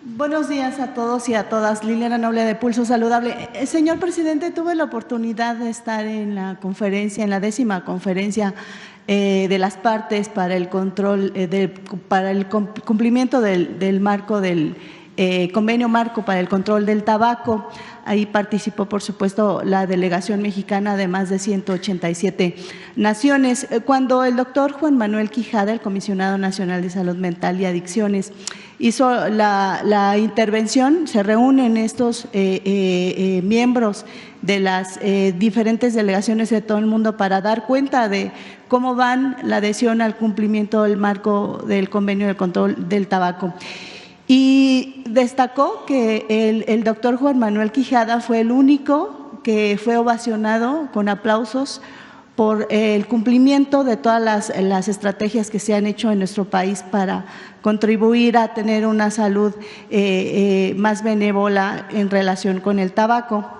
Buenos días a todos y a todas. Liliana Noble de Pulso Saludable. Señor presidente, tuve la oportunidad de estar en la conferencia, en la 10ª conferencia de las partes para el control, para el cumplimiento del marco del convenio marco para el control del tabaco. Ahí participó, por supuesto, la delegación mexicana de más de 187 naciones. Cuando el doctor Juan Manuel Quijada, el comisionado nacional de salud mental y adicciones, hizo la intervención, se reúnen estos miembros de las diferentes delegaciones de todo el mundo para dar cuenta de cómo van la adhesión al cumplimiento del marco del convenio de control del tabaco. Y destacó que el doctor Juan Manuel Quijada fue el único que fue ovacionado con aplausos por el cumplimiento de todas las estrategias que se han hecho en nuestro país para contribuir a tener una salud más benévola en relación con el tabaco.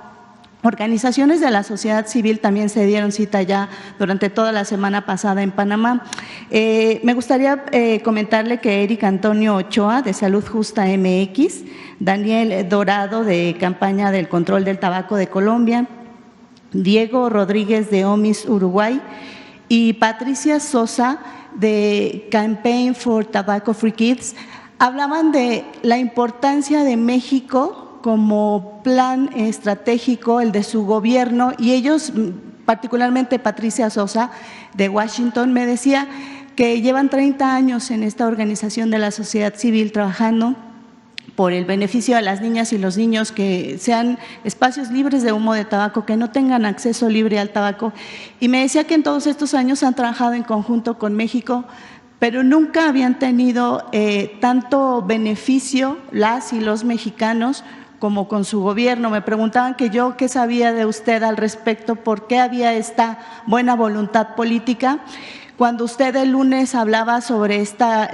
Organizaciones de la sociedad civil también se dieron cita ya durante toda la semana pasada en Panamá. Me gustaría comentarle que Eric Antonio Ochoa, de Salud Justa MX, Daniel Dorado, de Campaña del Control del Tabaco de Colombia, Diego Rodríguez, de OMIS Uruguay, y Patricia Sosa, de Campaign for Tobacco Free Kids, hablaban de la importancia de México como plan estratégico, el de su gobierno, y ellos, particularmente Patricia Sosa de Washington, me decía que llevan 30 años en esta organización de la sociedad civil trabajando por el beneficio de las niñas y los niños, que sean espacios libres de humo de tabaco, que no tengan acceso libre al tabaco. Y me decía que en todos estos años han trabajado en conjunto con México, pero nunca habían tenido tanto beneficio las y los mexicanos como con su gobierno. Me preguntaban que yo qué sabía de usted al respecto, por qué había esta buena voluntad política. Cuando usted el lunes hablaba sobre esta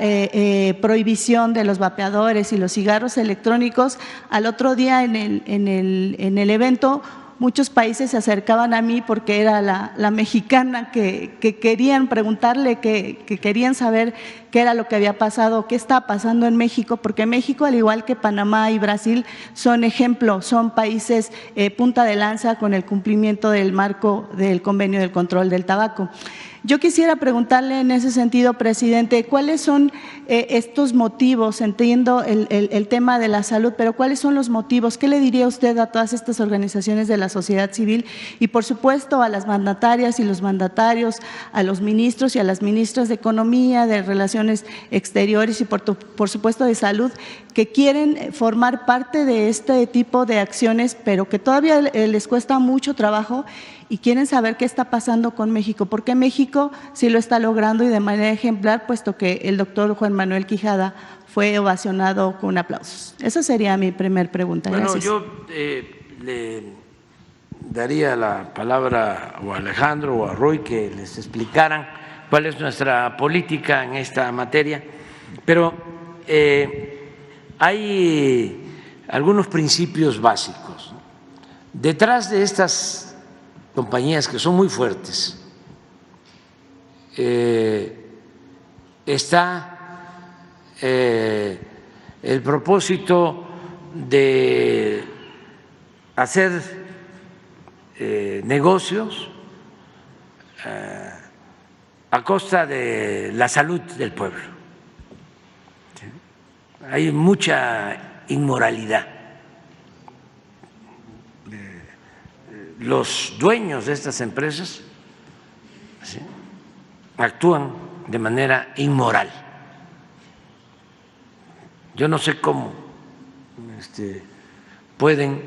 prohibición de los vapeadores y los cigarros electrónicos, al otro día en el evento muchos países se acercaban a mí porque era la mexicana que querían preguntarle, que querían saber qué era lo que había pasado, qué está pasando en México, porque México, al igual que Panamá y Brasil, son ejemplo, son países punta de lanza con el cumplimiento del marco del convenio del control del tabaco. Yo quisiera preguntarle en ese sentido, presidente, ¿cuáles son estos motivos? Entiendo el tema de la salud, pero ¿cuáles son los motivos? ¿Qué le diría usted a todas estas organizaciones de la sociedad civil y, por supuesto, a las mandatarias y los mandatarios, a los ministros y a las ministras de Economía, de Relaciones Exteriores y, por supuesto, de Salud, que quieren formar parte de este tipo de acciones, pero que todavía les cuesta mucho trabajo y quieren saber qué está pasando con México? Porque México sí lo está logrando y de manera ejemplar, puesto que el doctor Juan Manuel Quijada fue ovacionado con aplausos. Esa sería mi primer pregunta. Bueno, gracias. yo le daría la palabra a Alejandro o a Roy que les explicaran cuál es nuestra política en esta materia, pero hay algunos principios básicos. Detrás de estas compañías que son muy fuertes está el propósito de hacer negocios a costa de la salud del pueblo. Hay mucha inmoralidad. Los dueños de estas empresas, ¿sí?, actúan de manera inmoral. Yo no sé cómo pueden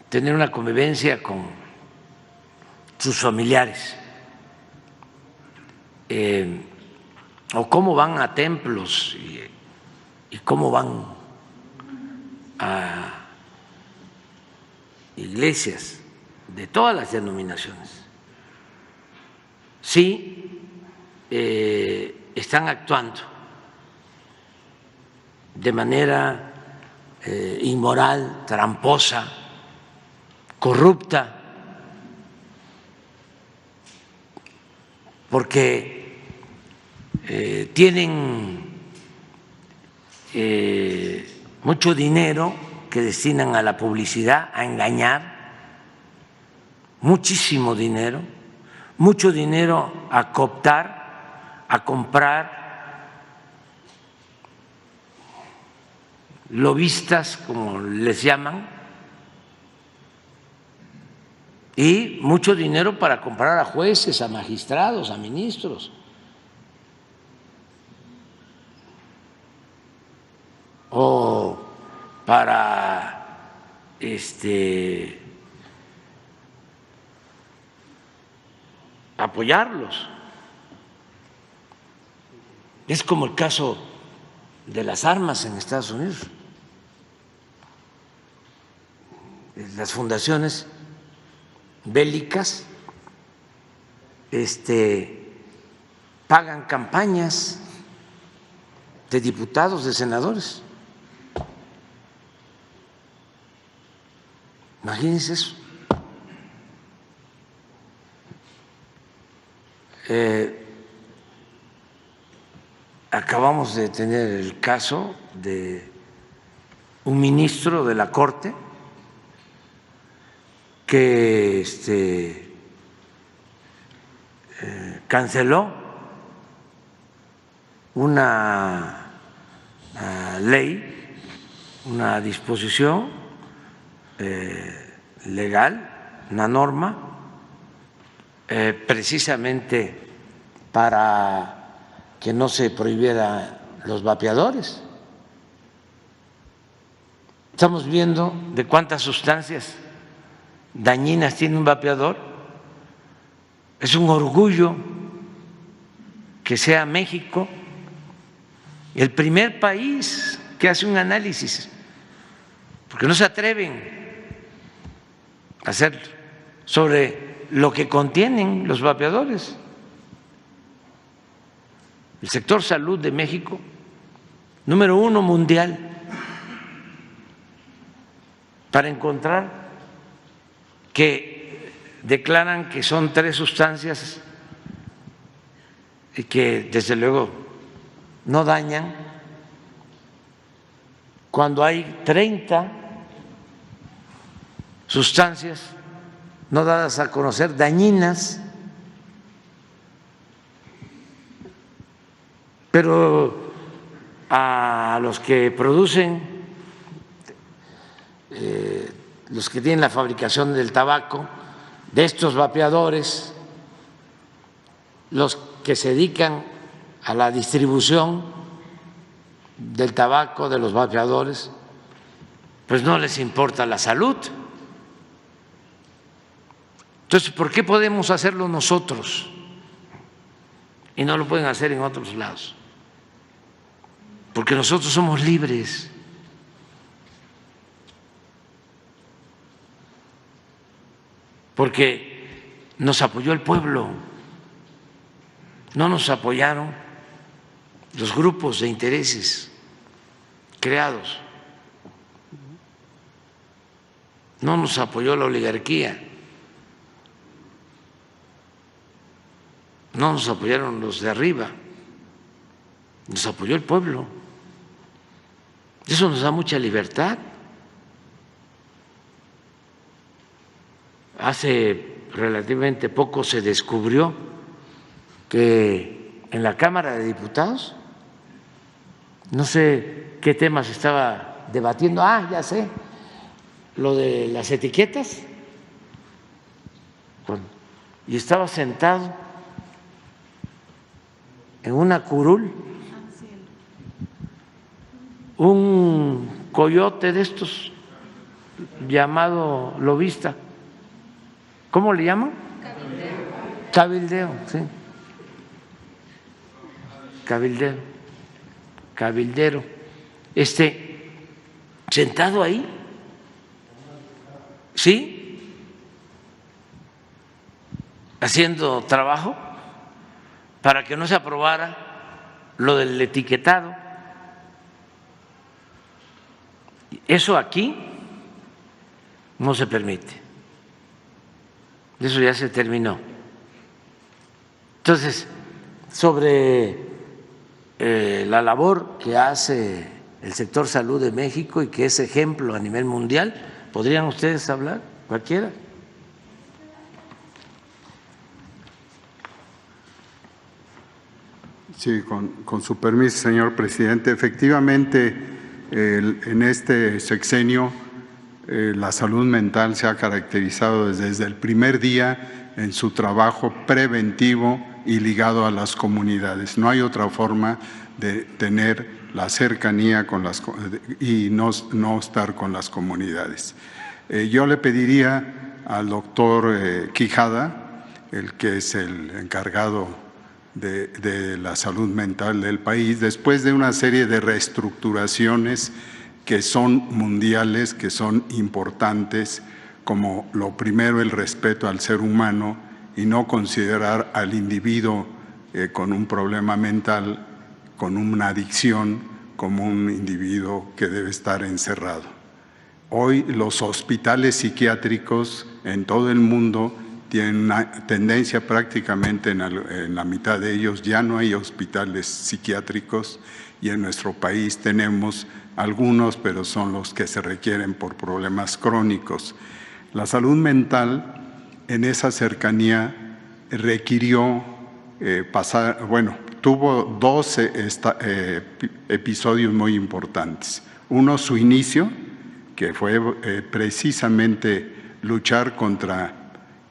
tener una convivencia con sus familiares, o cómo van a templos y cómo van a iglesias de todas las denominaciones. Sí, están actuando de manera inmoral, tramposa, corrupta, porque tienen mucho dinero que destinan a la publicidad, a engañar, muchísimo dinero, mucho dinero a cooptar, a comprar lobistas, como les llaman, y mucho dinero para comprar a jueces, a magistrados, a ministros. O para apoyarlos. Es como el caso de las armas en Estados Unidos. Las fundaciones bélicas pagan campañas de diputados, de senadores. Imagínense eso. Acabamos de tener el caso de un ministro de la Corte que canceló una ley, una disposición legal, una norma, precisamente para que no se prohibieran los vapeadores. Estamos viendo de cuántas sustancias dañinas tiene un vapeador. Es un orgullo que sea México el primer país que hace un análisis, porque no se atreven a hacerlo, sobre lo que contienen los vapeadores. El sector salud de México, número 1 mundial, para encontrar que declaran que son 3 sustancias y que desde luego no dañan, cuando hay 30 sustancias no dadas a conocer, dañinas. Pero a los que producen, los que tienen la fabricación del tabaco, de estos vapeadores, los que se dedican a la distribución del tabaco, de los vapeadores, pues no les importa la salud. Entonces, ¿por qué podemos hacerlo nosotros y no lo pueden hacer en otros lados? Porque nosotros somos libres. Porque nos apoyó el pueblo, no nos apoyaron los grupos de intereses creados, no nos apoyó la oligarquía, no nos apoyaron los de arriba, nos apoyó el pueblo. Eso nos da mucha libertad. Hace relativamente poco se descubrió que en la Cámara de Diputados, no sé qué tema se estaba debatiendo, ya sé, lo de las etiquetas, y estaba sentado en una curul un coyote de estos llamado lobista. ¿Cómo le llaman? Cabildeo, sí. Cabildero. Sentado ahí, ¿sí? Haciendo trabajo para que no se aprobara lo del etiquetado. Eso aquí no se permite. Eso ya se terminó. Entonces, sobre la labor que hace el sector salud de México y que es ejemplo a nivel mundial. ¿Podrían ustedes hablar? Cualquiera. Sí, con su permiso, señor presidente. Efectivamente, en este sexenio la salud mental se ha caracterizado desde el primer día en su trabajo preventivo y ligado a las comunidades. No hay otra forma de tener la cercanía con y no estar con las comunidades. Yo le pediría al doctor Quijada, el que es el encargado de la salud mental del país, después de una serie de reestructuraciones que son mundiales, que son importantes, como lo primero, el respeto al ser humano y no considerar al individuo con un problema mental, con una adicción, como un individuo que debe estar encerrado. Hoy los hospitales psiquiátricos en todo el mundo tienen una tendencia, prácticamente en la mitad de ellos ya no hay hospitales psiquiátricos, y en nuestro país tenemos algunos, pero son los que se requieren por problemas crónicos. La salud mental en esa cercanía requirió tuvo dos episodios muy importantes. Uno, su inicio, que fue precisamente luchar contra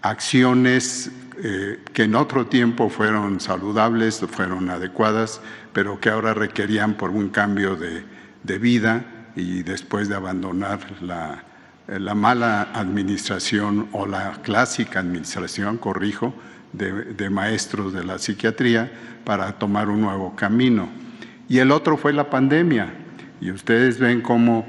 acciones que en otro tiempo fueron saludables, fueron adecuadas, pero que ahora requerían por un cambio de vida, y después de abandonar la mala administración o la clásica administración, corrijo, de maestros de la psiquiatría, para tomar un nuevo camino. Y el otro fue la pandemia, y ustedes ven cómo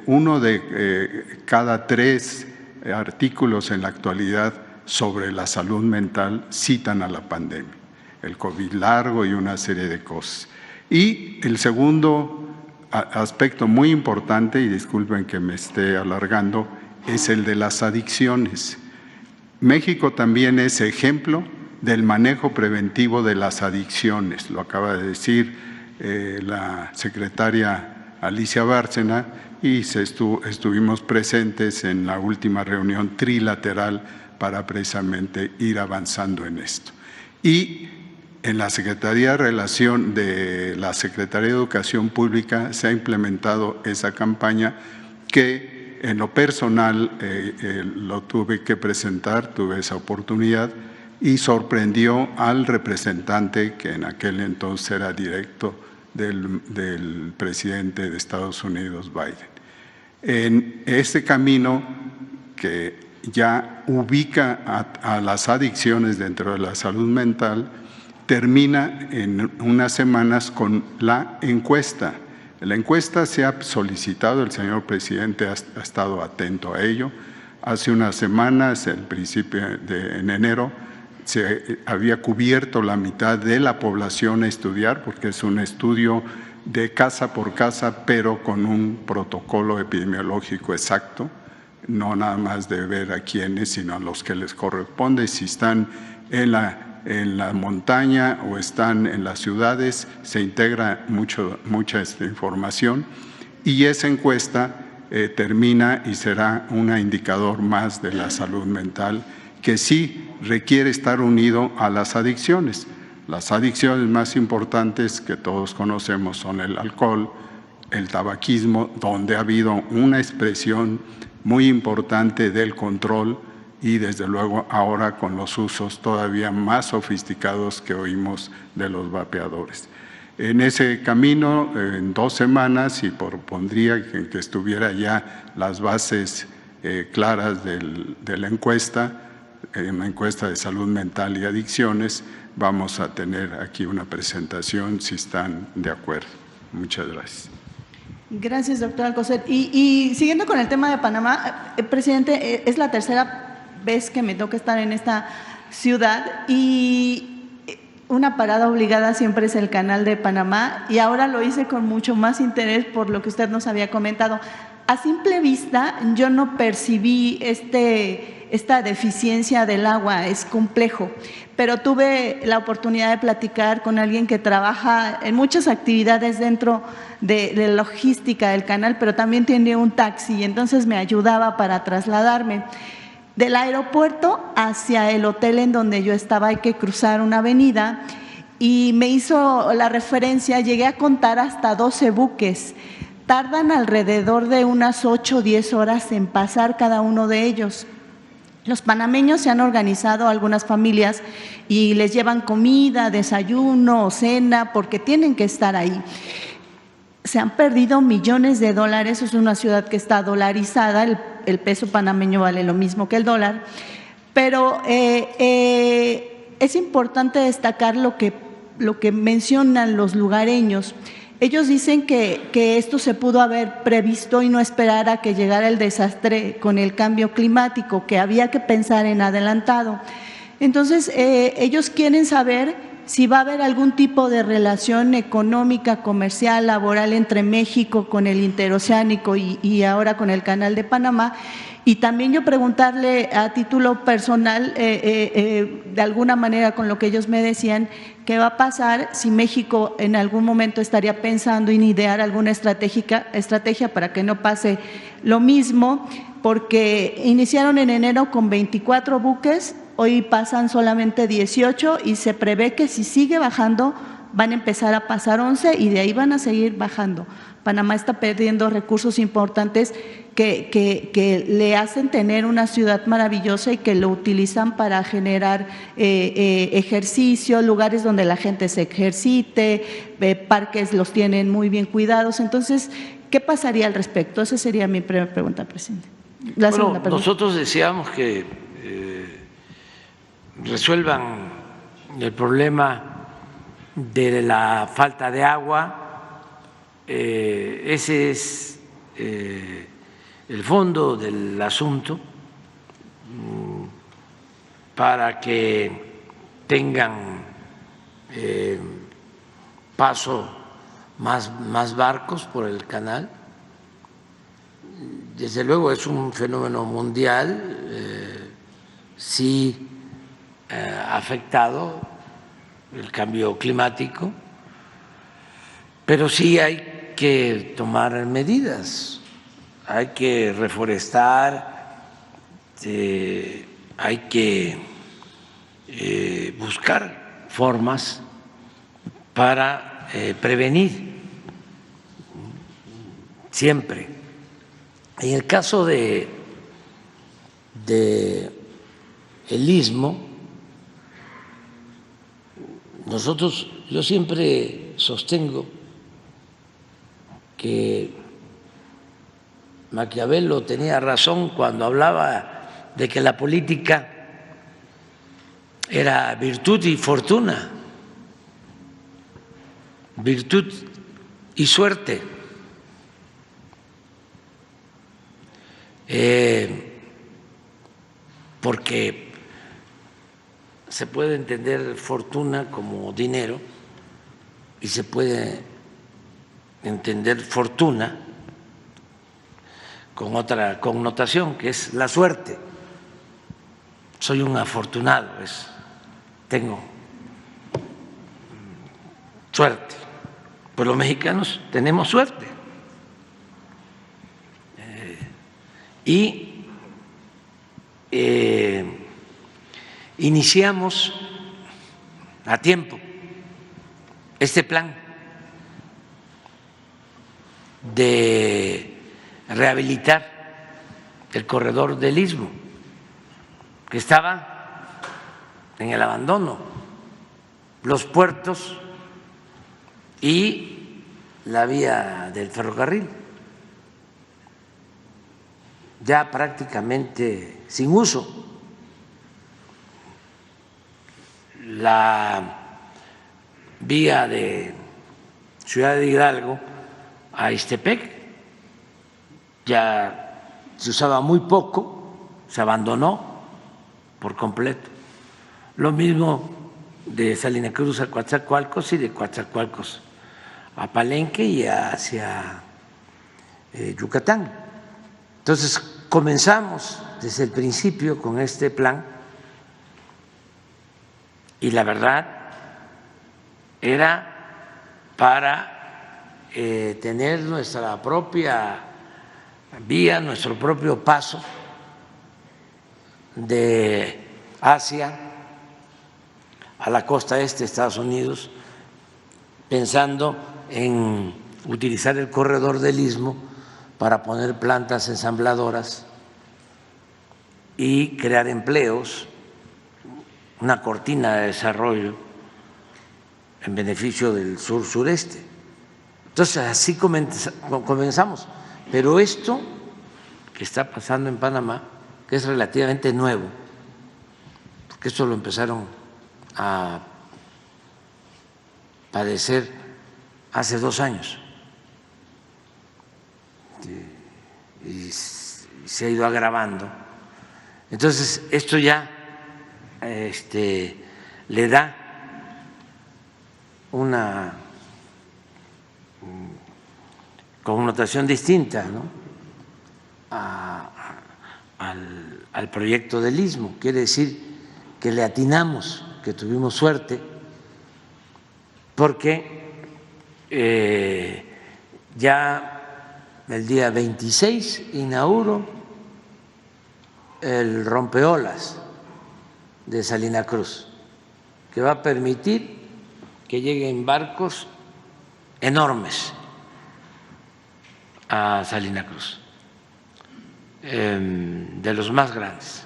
uno de cada 3 artículos en la actualidad sobre la salud mental citan a la pandemia, el COVID largo y una serie de cosas. Y el segundo aspecto muy importante, y disculpen que me esté alargando, es el de las adicciones. México también es ejemplo del manejo preventivo de las adicciones, lo acaba de decir la secretaria Alicia Bárcena, y estuvimos presentes en la última reunión trilateral para precisamente ir avanzando en esto. Y en la Secretaría de Educación Pública se ha implementado esa campaña que en lo personal lo tuve que presentar, tuve esa oportunidad, y sorprendió al representante que en aquel entonces era directo del presidente de Estados Unidos, Biden. En este camino que ya ubica a las adicciones dentro de la salud mental, termina en unas semanas con la encuesta. La encuesta se ha solicitado, el señor presidente ha estado atento a ello. Hace unas semanas, en enero, se había cubierto la mitad de la población a estudiar, porque es un estudio de casa por casa, pero con un protocolo epidemiológico exacto, no nada más de ver a quiénes, sino a los que les corresponde. Si están en la montaña o están en las ciudades, se integra mucha información, y esa encuesta termina y será un indicador más de la salud mental, que sí requiere estar unido a las adicciones. Las adicciones más importantes que todos conocemos son el alcohol, el tabaquismo, donde ha habido una expresión muy importante del control, y desde luego ahora con los usos todavía más sofisticados que oímos de los vapeadores. En ese camino, en 2 semanas, y propondría que estuviera ya las bases claras de la encuesta, una encuesta de salud mental y adicciones, vamos a tener aquí una presentación, si están de acuerdo. Muchas gracias. Gracias, doctor Alcocer. Y siguiendo con el tema de Panamá, presidente, es la tercera vez que me toca estar en esta ciudad, y una parada obligada siempre es el Canal de Panamá, y ahora lo hice con mucho más interés por lo que usted nos había comentado. A simple vista yo no percibí esta deficiencia del agua, es complejo, pero tuve la oportunidad de platicar con alguien que trabaja en muchas actividades dentro de logística del canal, pero también tiene un taxi y entonces me ayudaba para trasladarme. Del aeropuerto hacia el hotel en donde yo estaba hay que cruzar una avenida y me hizo la referencia, llegué a contar hasta 12 buques. Tardan alrededor de unas 8 o 10 horas en pasar cada uno de ellos. Los panameños se han organizado, algunas familias, y les llevan comida, desayuno o cena porque tienen que estar ahí. Se han perdido millones de dólares, es una ciudad que está dolarizada, el peso panameño vale lo mismo que el dólar, pero es importante destacar lo que mencionan los lugareños. Ellos dicen que esto se pudo haber previsto y no esperar a que llegara el desastre con el cambio climático, que había que pensar en adelantado. Entonces, ellos quieren saber si va a haber algún tipo de relación económica, comercial, laboral entre México con el interoceánico y ahora con el Canal de Panamá. Y también yo preguntarle a título personal, de alguna manera con lo que ellos me decían, ¿qué va a pasar si México en algún momento estaría pensando en idear alguna estrategia para que no pase lo mismo? Porque iniciaron en enero con 24 buques, hoy pasan solamente 18 y se prevé que si sigue bajando van a empezar a pasar 11 y de ahí van a seguir bajando. Panamá está perdiendo recursos importantes que le hacen tener una ciudad maravillosa y que lo utilizan para generar ejercicio, lugares donde la gente se ejercite, parques los tienen muy bien cuidados. Entonces, ¿qué pasaría al respecto? Esa sería mi primera pregunta, presidente. Bueno, nosotros deseamos que resuelvan el problema de la falta de agua. Ese es el fondo del asunto, para que tengan paso más barcos por el canal. Desde luego es un fenómeno mundial, sí ha afectado el cambio climático, pero sí hay que tomar medidas, hay que reforestar, hay que buscar formas para prevenir siempre. En el caso de el Istmo, yo siempre sostengo que Maquiavelo tenía razón cuando hablaba de que la política era virtud y fortuna, virtud y suerte. Porque se puede entender fortuna como dinero y se puede entender fortuna con otra connotación, que es la suerte. Soy un afortunado, tengo suerte. Pues los mexicanos tenemos suerte. Y iniciamos a tiempo este plan de rehabilitar el corredor del Istmo, que estaba en el abandono, los puertos y la vía del ferrocarril, ya prácticamente sin uso. La vía de Ciudad de Hidalgo a Ixtepec ya se usaba muy poco, se abandonó por completo. Lo mismo de Salina Cruz a Coatzacoalcos y de Coatzacoalcos a Palenque y hacia Yucatán. Entonces, comenzamos desde el principio con este plan y la verdad era para tener nuestra propia vía, nuestro propio paso de Asia a la costa este de Estados Unidos, pensando en utilizar el corredor del Istmo para poner plantas ensambladoras y crear empleos, una cortina de desarrollo en beneficio del sur-sureste. Entonces, así comenzamos. Pero esto que está pasando en Panamá, que es relativamente nuevo, porque esto lo empezaron a padecer hace 2 años y se ha ido agravando. Entonces, esto ya le da una connotación distinta, ¿no?, al proyecto del Istmo. Quiere decir que le atinamos, que tuvimos suerte, porque ya el día 26 inauguro el rompeolas de Salina Cruz, que va a permitir que lleguen barcos enormes a Salina Cruz, de los más grandes,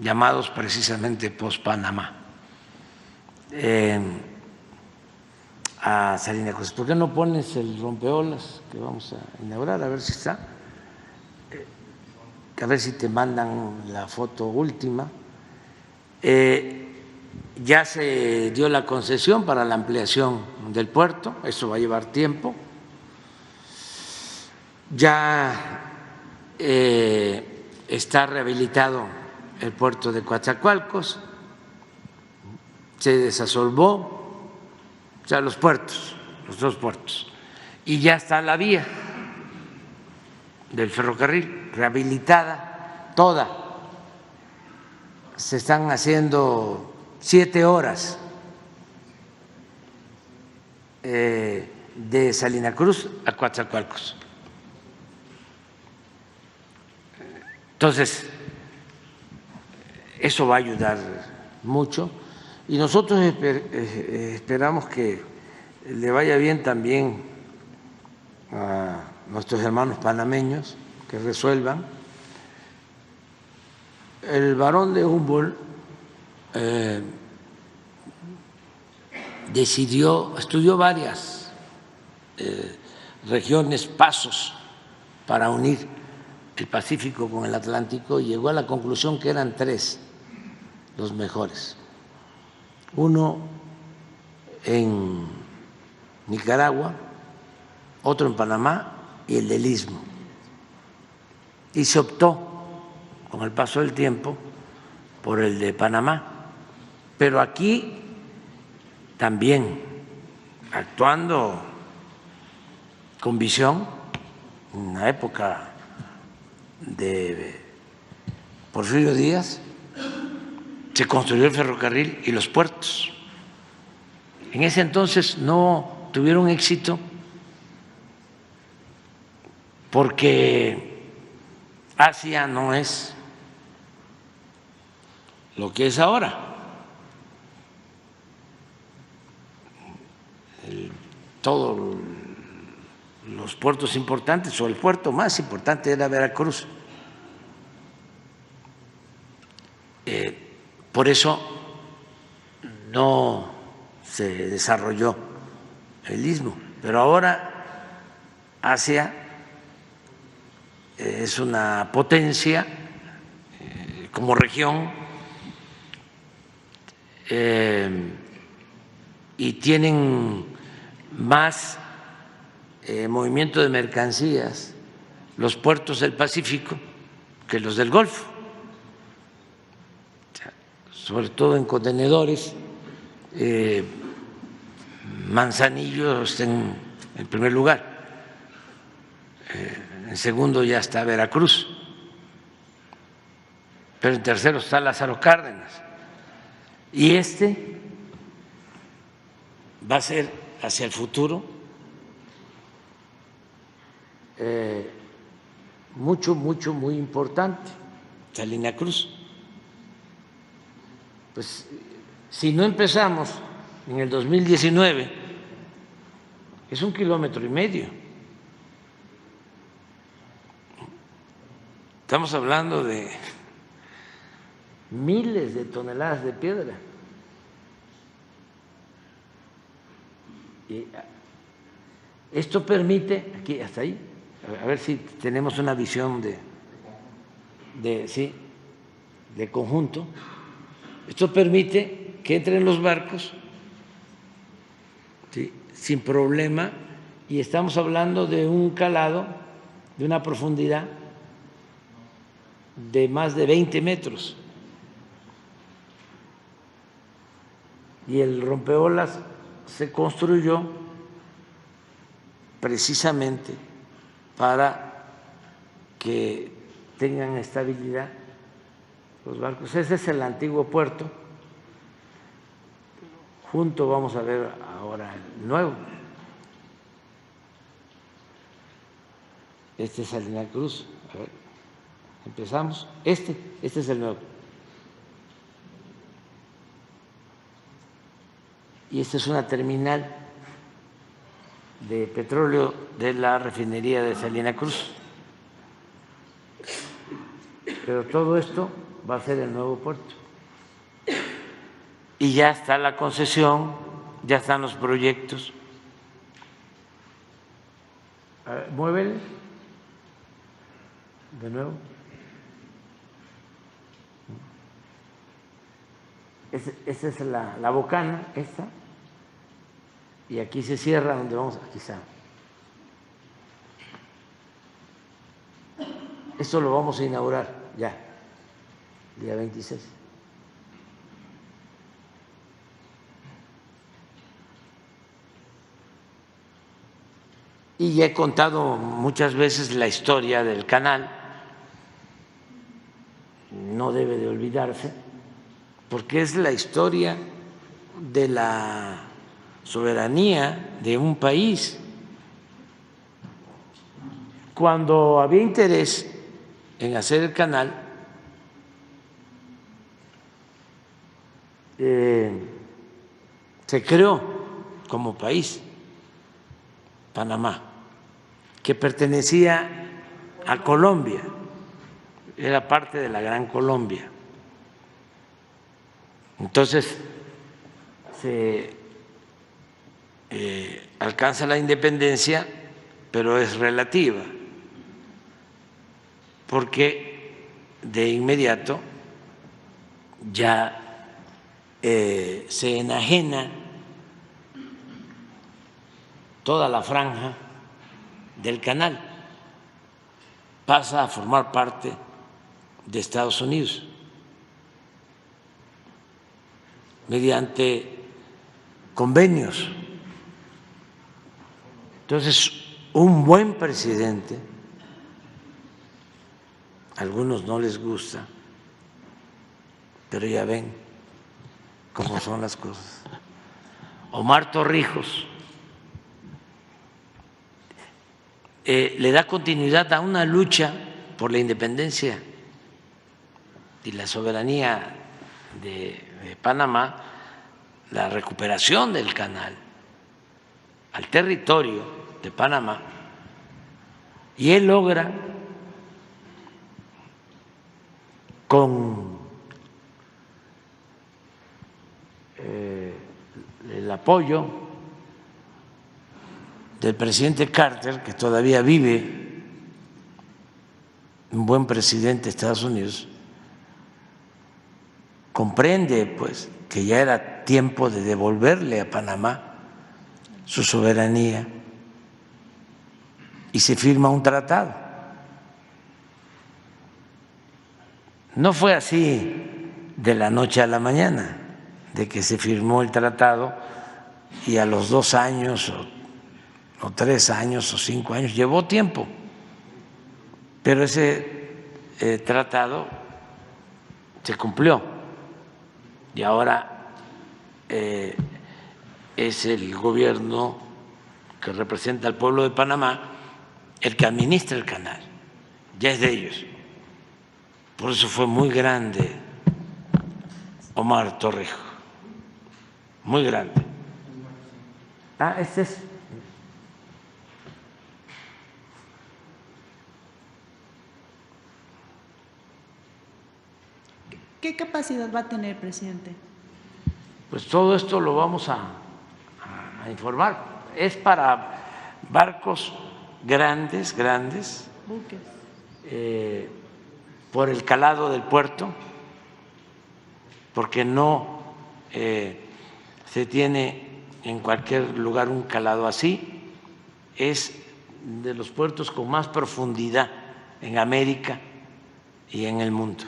llamados precisamente post-Panamá, a Salina Cruz. ¿Por qué no pones el rompeolas que vamos a inaugurar? A ver si está, a ver si te mandan la foto última. Ya se dio la concesión para la ampliación del puerto, eso va a llevar tiempo. Ya está rehabilitado el puerto de Coatzacoalcos, se desasolvó, o sea, los puertos, los 2 puertos, y ya está la vía del ferrocarril rehabilitada toda. Se están haciendo 7 horas de Salina Cruz a Coatzacoalcos. Entonces, eso va a ayudar mucho y nosotros esperamos que le vaya bien también a nuestros hermanos panameños, que resuelvan. El Barón de Humboldt estudió varias regiones, pasos para unir el Pacífico con el Atlántico, y llegó a la conclusión que eran 3 los mejores: uno en Nicaragua, otro en Panamá y el del Istmo. Y se optó, con el paso del tiempo, por el de Panamá. Pero aquí también, actuando con visión, en la época de Porfirio Díaz, se construyó el ferrocarril y los puertos. En ese entonces no tuvieron éxito porque Asia no es lo que es ahora. Todos los puertos importantes, o el puerto más importante, era Veracruz. Por eso no se desarrolló el Istmo. Pero ahora Asia es una potencia como región, y tienen más movimiento de mercancías los puertos del Pacífico que los del Golfo, sobre todo en contenedores. Manzanillo está en primer lugar en segundo ya está Veracruz, pero en tercero está Lázaro Cárdenas. Y va a ser hacia el futuro muy importante, Salina Cruz. Pues si no empezamos en el 2019, es 1,5 kilómetros. Estamos hablando de miles de toneladas de piedra. Y esto permite, aquí hasta ahí, a ver si tenemos una visión de conjunto. Esto permite que entren los barcos, ¿sí?, sin problema, y estamos hablando de un calado, de una profundidad de más de 20 metros. Y el rompeolas se construyó precisamente para que tengan estabilidad los barcos. Ese es el antiguo puerto. Junto vamos a ver ahora el nuevo. Este es Salina Cruz. A ver, empezamos. Este es el nuevo. Y esta es una terminal de petróleo de la refinería de Salina Cruz. Pero todo esto va a ser el nuevo puerto. Y ya está la concesión, ya están los proyectos. A ver, muévele de nuevo. Esta es la bocana, esta. Y aquí se cierra donde vamos, aquí está. Esto lo vamos a inaugurar ya, día 26. Y ya he contado muchas veces la historia del canal, no debe de olvidarse, porque es la historia de la soberanía de un país. Cuando había interés en hacer el canal, se creó como país Panamá, que pertenecía a Colombia, era parte de la Gran Colombia. Entonces se alcanza la independencia, pero es relativa, porque de inmediato ya se enajena toda la franja del canal, pasa a formar parte de Estados Unidos mediante convenios. Entonces, un buen presidente, a algunos no les gusta, pero ya ven cómo son las cosas. Omar Torrijos le da continuidad a una lucha por la independencia y la soberanía de Panamá, la recuperación del canal al territorio de Panamá, y él logra con el apoyo del presidente Carter, que todavía vive, un buen presidente de Estados Unidos, comprende pues que ya era tiempo de devolverle a Panamá su soberanía y se firma un tratado. No fue así de la noche a la mañana, de que se firmó el tratado y a los 2 años o 3 años o 5 años, llevó tiempo Pero ese tratado se cumplió y ahora es el gobierno que representa al pueblo de Panamá el que administra el canal, ya es de ellos. Por eso fue muy grande Omar Torrijos, muy grande. Este es. ¿Qué capacidad va a tener, presidente? Pues todo esto lo vamos a informar. Es para barcos grandes, Buques. Por el calado del puerto, porque no se tiene en cualquier lugar un calado así. Es de los puertos con más profundidad en América y en el mundo.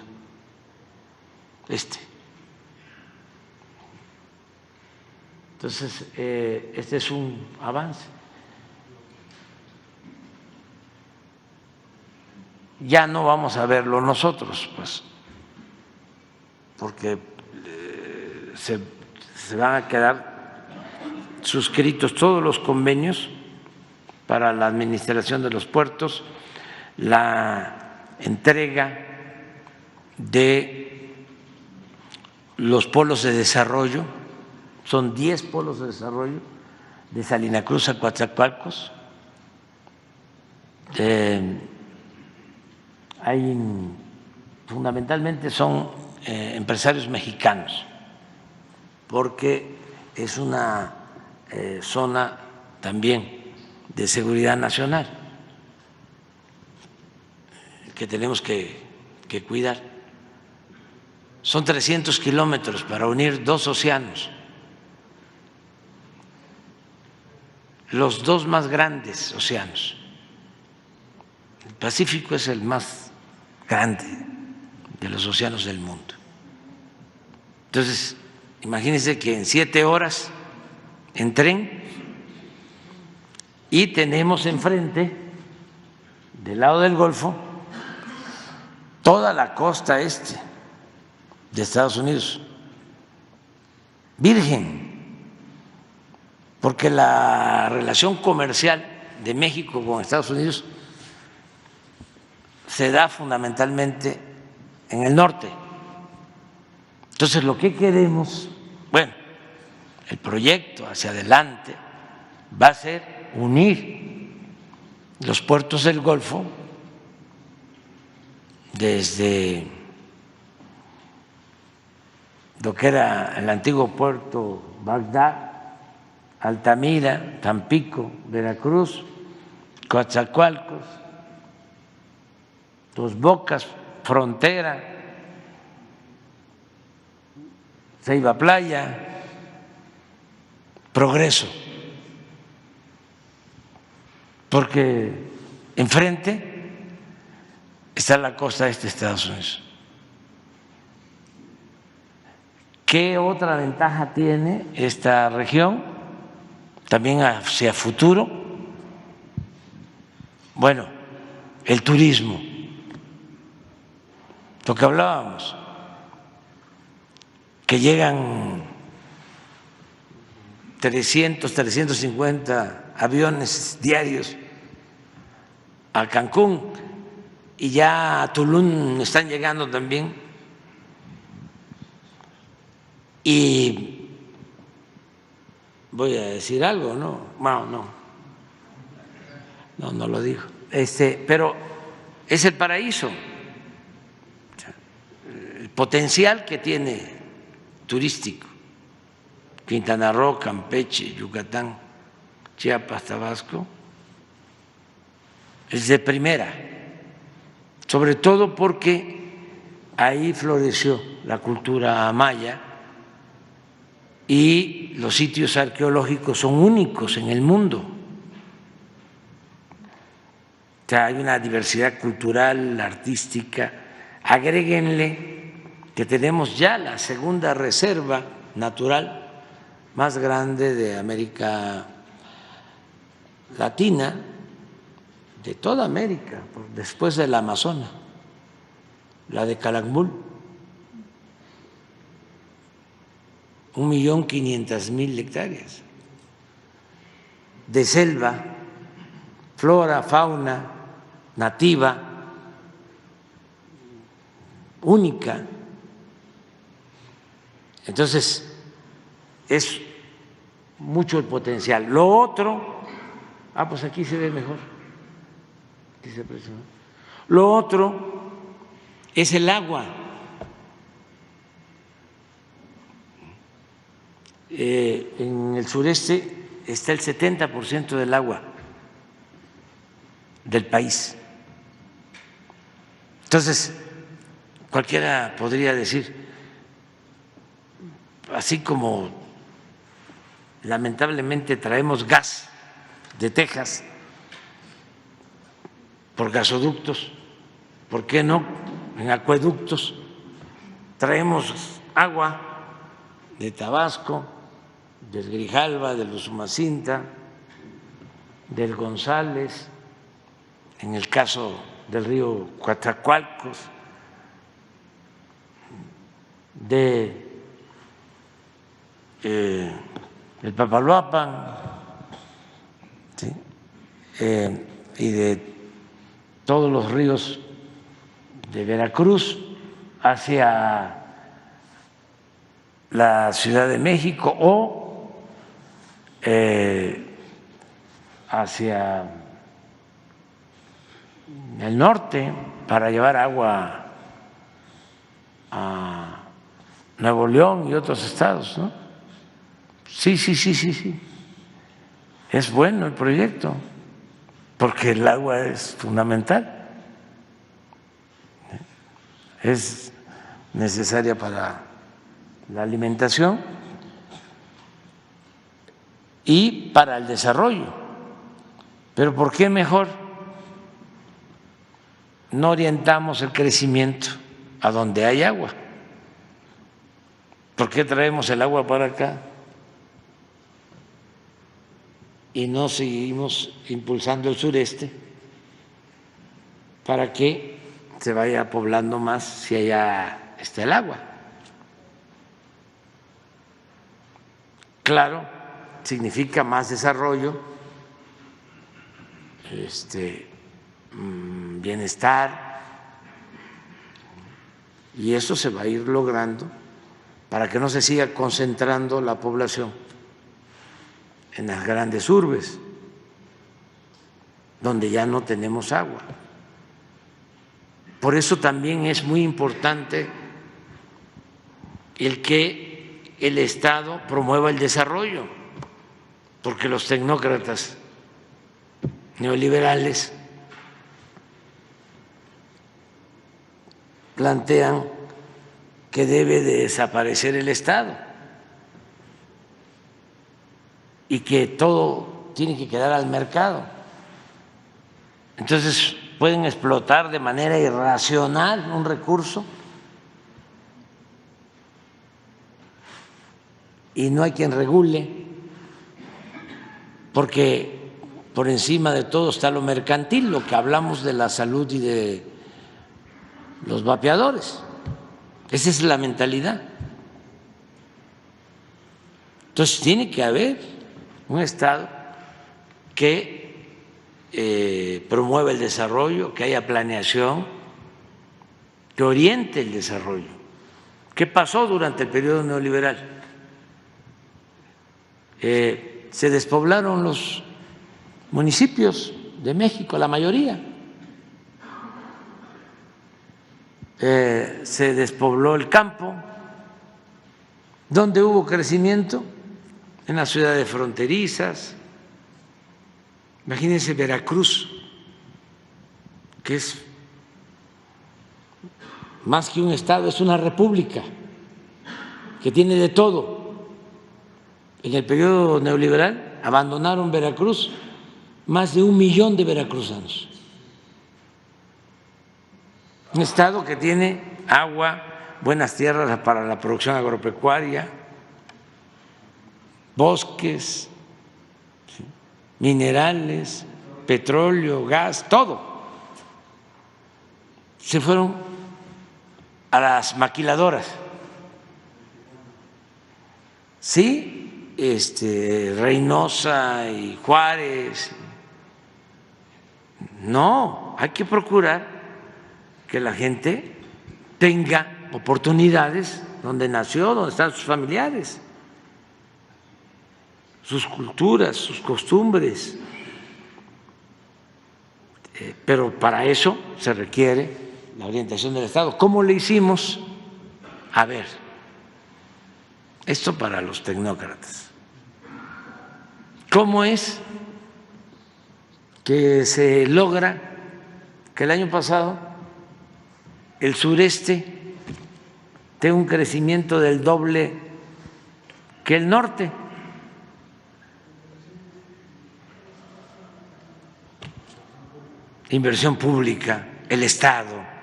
Entonces, este es un avance. Ya no vamos a verlo nosotros, pues, porque se van a quedar suscritos todos los convenios para la administración de los puertos, la entrega de los polos de desarrollo, son 10 polos de desarrollo, de Salina Cruz a Coatzacoalcos. Fundamentalmente son empresarios mexicanos, porque es una zona también de seguridad nacional que tenemos que cuidar. Son 300 kilómetros para unir 2 océanos, los 2 más grandes océanos. El Pacífico es el más grande de los océanos del mundo. Entonces, imagínense que en 7 horas en tren, y tenemos enfrente, del lado del Golfo, toda la costa este de Estados Unidos, virgen, porque la relación comercial de México con Estados Unidos se da fundamentalmente en el norte. Entonces, lo que queremos, bueno, el proyecto hacia adelante va a ser unir los puertos del Golfo desde lo que era el antiguo puerto Bagdad, Altamira, Tampico, Veracruz, Coatzacoalcos, Dos Bocas, Frontera, Ceiba Playa, Progreso, porque enfrente está la costa este de Estados Unidos. ¿Qué otra ventaja tiene esta región? También hacia futuro. Bueno, el turismo, lo que hablábamos, que llegan 300, 350 aviones diarios a Cancún, y ya a Tulum están llegando también. Y voy a decir algo, ¿no? Bueno, no lo digo. Pero es el paraíso, el potencial que tiene turístico. Quintana Roo, Campeche, Yucatán, Chiapas, Tabasco, es de primera, sobre todo porque ahí floreció la cultura maya y los sitios arqueológicos son únicos en el mundo. O sea, hay una diversidad cultural, artística. Agréguenle que tenemos ya la segunda reserva natural más grande de América Latina, de toda América, después del Amazonas, la de Calakmul, 1.500.000 hectáreas de selva, flora, fauna nativa, única. Entonces, es mucho el potencial. Lo otro, pues aquí se ve mejor. Aquí se aprecia. Lo otro es el agua. En el sureste está el 70% del agua del país. Entonces, cualquiera podría decir, así como lamentablemente traemos gas de Texas por gasoductos, ¿por qué no en acueductos? Traemos agua de Tabasco, del Grijalva, del Usumacinta, del González, en el caso del río Coatzacoalcos, de el Papaloapan, ¿sí? Y de todos los ríos de Veracruz hacia la Ciudad de México o hacia el norte para llevar agua a Nuevo León y otros estados, ¿no? Sí. Es bueno el proyecto, porque el agua es fundamental, es necesaria para la alimentación y para el desarrollo. Pero ¿por qué mejor no orientamos el crecimiento a donde hay agua? ¿Por qué traemos el agua para acá y no seguimos impulsando el sureste para que se vaya poblando más si allá está el agua? Claro, significa más desarrollo, bienestar, y eso se va a ir logrando para que no se siga concentrando la población en las grandes urbes, donde ya no tenemos agua. Por eso también es muy importante el que el Estado promueva el desarrollo, porque los tecnócratas neoliberales plantean que debe de desaparecer el Estado y que todo tiene que quedar al mercado. Entonces pueden explotar de manera irracional un recurso y no hay quien regule, porque por encima de todo está lo mercantil, lo que hablamos de la salud y de los vapeadores. Esa es la mentalidad. Entonces tiene que haber un Estado que promueva el desarrollo, que haya planeación, que oriente el desarrollo. ¿Qué pasó durante el periodo neoliberal? Se despoblaron los municipios de México, la mayoría. Se despobló el campo. ¿Dónde hubo crecimiento? En las ciudades fronterizas. Imagínense Veracruz, que es más que un estado, es una república que tiene de todo. En el periodo neoliberal abandonaron Veracruz más de 1 millón de veracruzanos. Un estado que tiene agua, buenas tierras para la producción agropecuaria, bosques, minerales, petróleo, gas, todo. Se fueron a las maquiladoras. Sí, Reynosa y Juárez. No, hay que procurar que la gente tenga oportunidades donde nació, donde están sus familiares, sus culturas, sus costumbres. Pero para eso se requiere la orientación del Estado. ¿Cómo le hicimos? A ver, esto para los tecnócratas. ¿Cómo es que se logra que el año pasado el sureste tenga un crecimiento del doble que el norte? Inversión pública, el Estado.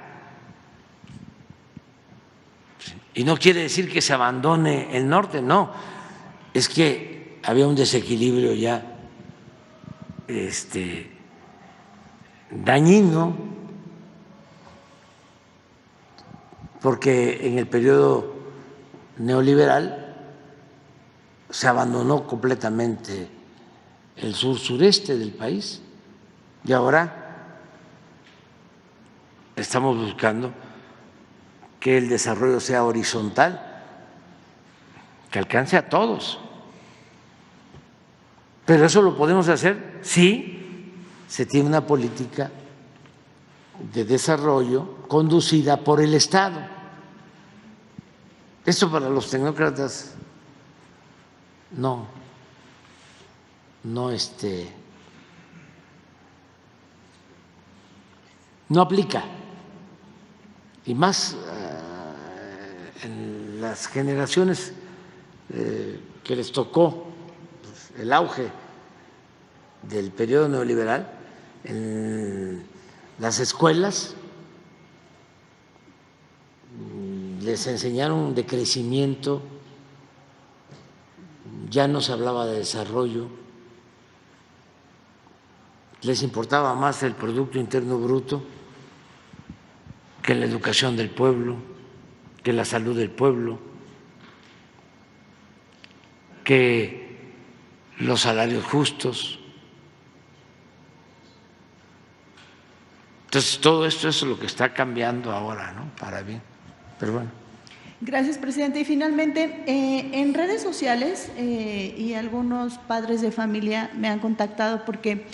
Y no quiere decir que se abandone el norte, no, es que había un desequilibrio ya dañino, porque en el periodo neoliberal se abandonó completamente el sur-sureste del país y ahora estamos buscando que el desarrollo sea horizontal, que alcance a todos. Pero eso lo podemos hacer si se tiene una política de desarrollo conducida por el Estado. Esto para los tecnócratas no aplica. Y más en las generaciones que les tocó el auge del periodo neoliberal, en las escuelas les enseñaron de crecimiento, ya no se hablaba de desarrollo, les importaba más el Producto Interno Bruto que la educación del pueblo, que la salud del pueblo, que los salarios justos. Entonces, todo esto es lo que está cambiando ahora, ¿no? Para bien. Pero bueno. Gracias, presidente. Y finalmente, en redes sociales y algunos padres de familia me han contactado porque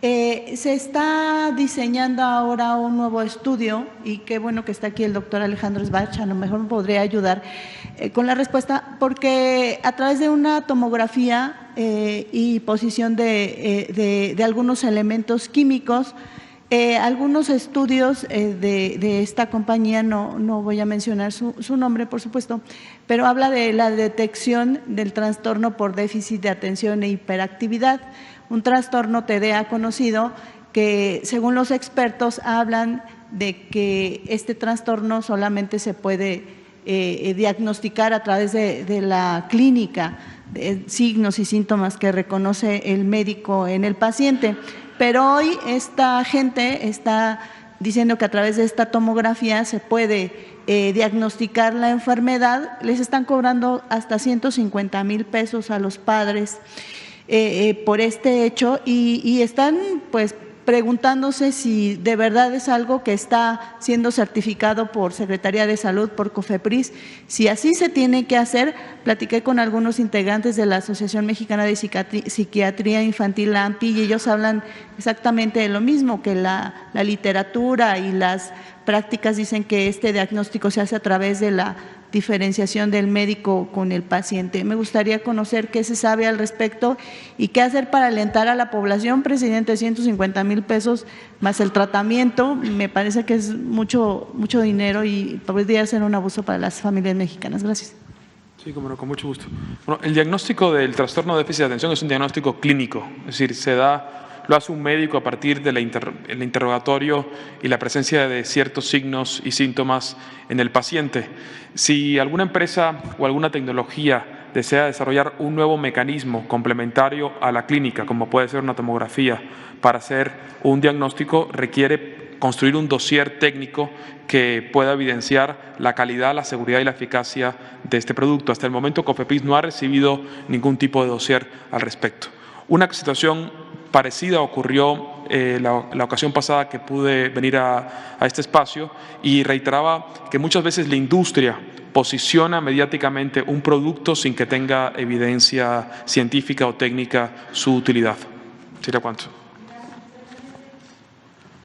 se está diseñando ahora un nuevo estudio y qué bueno que está aquí el doctor Alejandro Sbach, a lo mejor me podría ayudar con la respuesta, porque a través de una tomografía y posición de algunos elementos químicos, algunos estudios de esta compañía, no voy a mencionar su nombre, por supuesto, pero habla de la detección del trastorno por déficit de atención e hiperactividad, un trastorno TDA conocido que, según los expertos, hablan de que este trastorno solamente se puede diagnosticar a través de la clínica, de signos y síntomas que reconoce el médico en el paciente. Pero hoy esta gente está diciendo que a través de esta tomografía se puede diagnosticar la enfermedad. Les están cobrando hasta 150,000 pesos a los padres por este hecho y están pues preguntándose si de verdad es algo que está siendo certificado por Secretaría de Salud, por COFEPRIS. Si así se tiene que hacer, platiqué con algunos integrantes de la Asociación Mexicana de Psiquiatría Infantil, AMPI, y ellos hablan exactamente de lo mismo, que la literatura y las prácticas dicen que este diagnóstico se hace a través de la diferenciación del médico con el paciente. Me gustaría conocer qué se sabe al respecto y qué hacer para alentar a la población. Presidente, 150,000 pesos más el tratamiento, me parece que es mucho dinero y podría ser un abuso para las familias mexicanas. Gracias. Sí, cómo no, con mucho gusto. Bueno, el diagnóstico del trastorno de déficit de atención es un diagnóstico clínico, es decir, lo hace un médico a partir del interrogatorio y la presencia de ciertos signos y síntomas en el paciente. Si alguna empresa o alguna tecnología desea desarrollar un nuevo mecanismo complementario a la clínica, como puede ser una tomografía, para hacer un diagnóstico requiere construir un dossier técnico que pueda evidenciar la calidad, la seguridad y la eficacia de este producto. Hasta el momento, COFEPRIS no ha recibido ningún tipo de dossier al respecto. Una situación parecida ocurrió la ocasión pasada que pude venir a este espacio y reiteraba que muchas veces la industria posiciona mediáticamente un producto sin que tenga evidencia científica o técnica su utilidad. ¿Sería cuánto?